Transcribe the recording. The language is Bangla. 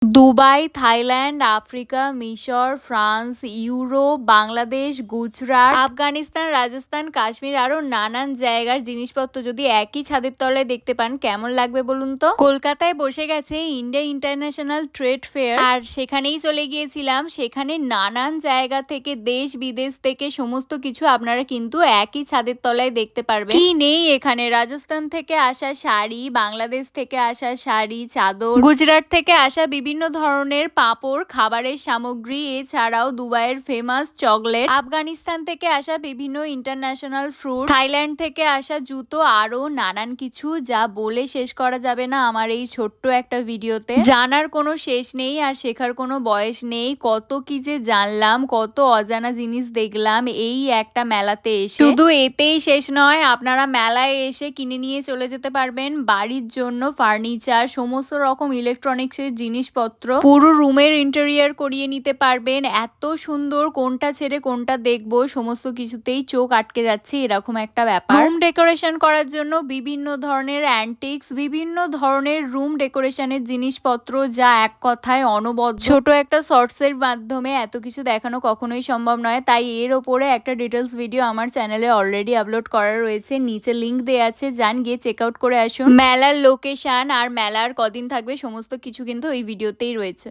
দুবাই, থাইল্যান্ড, আফ্রিকা, মিশর, ফ্রান্স, ইউরোপ, বাংলাদেশ, গুজরাট, আফগানিস্তান, রাজস্থান, কাশ্মীর আরো নানান জায়গার জিনিসপত্র যদি একই ছাদের তলায় দেখতে পান কেমন লাগবে বলুন তো। কলকাতায় বসে গেছে ইন্ডিয়া ইন্টারন্যাশনাল ট্রেড ফেয়ার, আর সেখানেই চলে গিয়েছিলাম। সেখানে নানান জায়গা থেকে, দেশ বিদেশ থেকে সমস্ত কিছু আপনারা কিন্তু একই ছাদের তলায় দেখতে পারবেন। কি নেই এখানে! রাজস্থান থেকে আসা শাড়ি, বাংলাদেশ থেকে আসা শাড়ি, চাদর, গুজরাট থেকে আসা বিভিন্ন ধরনের পাঁপড়, খাবারের সামগ্রী, এছাড়াও দুবাইয়ের ফেমাস চকলেট, আফগানিস্তান থেকে আসা বিভিন্ন ইন্টারন্যাশনাল ফ্রুট, থাইল্যান্ড থেকে আসা জুতো, আরো নানান কিছু যা বলে শেষ করা যাবে না আমার এই ছোট্ট একটা ভিডিওতে। জানার কোনো শেষ নেই আর শেখার কোনো বয়স নেই। কত কি যে জানলাম, কত অজানা জিনিস দেখলাম এই একটা মেলাতে এসে। শুধু এতেই শেষ নয়, আপনারা মেলায় এসে কিনে নিয়ে চলে যেতে পারবেন বাড়ির জন্য ফার্নিচার, সমস্ত রকম ইলেকট্রনিক্সের জিনিসপত্র, পুরো রুমের ইন্টেরিয়র করিয়ে নিতে পারবেন। এত সুন্দর, কোনটা ছেড়ে কোনটা দেখবো সমস্ত কিছুতেই চোখ আটকে যাচ্ছে এরকম একটা ব্যাপার। রুম ডেকোরেশন করার জন্য বিভিন্ন ধরনের অ্যান্টিক্স, বিভিন্ন ধরনের রুম ডেকোরেশনের জিনিসপত্র, যা এক কথায় অনবদ্য। ছোট একটা শর্টসের মাধ্যমে এত কিছু দেখানো কখনোই সম্ভব নয়, তাই এর ওপরে একটা ডিটেলস ভিডিও আমার চ্যানেলে অলরেডি আপলোড করা রয়েছে, নিচে লিংক দেওয়া আছে, যান গিয়ে চেক আউট করে আসুন। মেলার লোকেশন আর মেলার কদিন থাকবে সমস্ত কিছু কিন্তু ওই ভিডিওতেই রয়েছে।